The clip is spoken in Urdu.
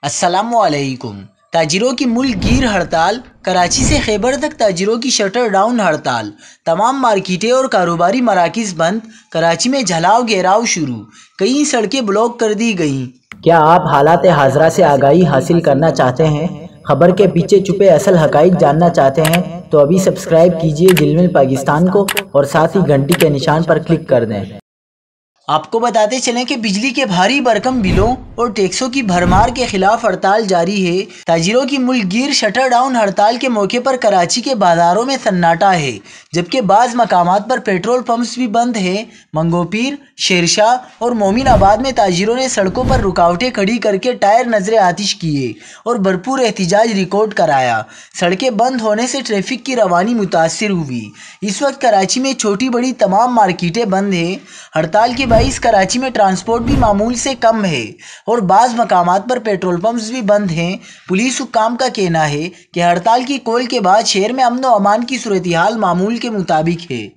السلام علیکم۔ تاجروں کی ملک گیر ہڑتال، کراچی سے خیبر تک تاجروں کی شٹر ڈاؤن ہڑتال، تمام مارکیٹیں اور کاروباری مراکز بند، کراچی میں جھلاؤ گھیراؤ شروع، کئی سڑکیں بلاک کر دی گئیں۔ کیا آپ حالات حاضرہ سے آگاہی حاصل کرنا چاہتے ہیں؟ خبر کے پیچھے چھپے اصل حقائق جاننا چاہتے ہیں تو ابھی سبسکرائب کیجئے جلمل پاکستان کو اور ساتھ ہی گھنٹی کے نشان پر کلک کر دیں۔ آپ کو بتاتے چلیں کہ بجلی کے بھاری بھرکم بلوں اور ٹیکسوں کی بھرمار کے خلاف ہڑتال جاری ہے۔ تاجروں کی ملک گیر شٹر ڈاؤن ہڑتال کے موقع پر کراچی کے بازاروں میں سناٹا ہے، جبکہ بعض مقامات پر پیٹرول پمپس بھی بند ہیں۔ منگو پیر، شیرشاہ اور مومن آباد میں تاجروں نے سڑکوں پر رکاوٹیں کھڑی کر کے ٹائر نذر آتش کیے اور بھرپور احتجاج ریکارڈ کرایا۔ سڑکیں بند ہونے سے ٹریفک کی روانی متاثر ہوئی۔ اس وقت کراچی میں چھوٹی بڑی تمام مارکیٹیں بند ہیں۔ ہڑتال کے باعث کراچی میں ٹرانسپورٹ بھی معمول سے کم ہے اور بعض مقامات پر پیٹرول پمپس بھی بند ہیں۔ پولیس حکام کا کہنا ہے کہ ہڑتال کی کال کے بعد شہر میں امن و امان کی صورتحال معمول کے مطابق ہے۔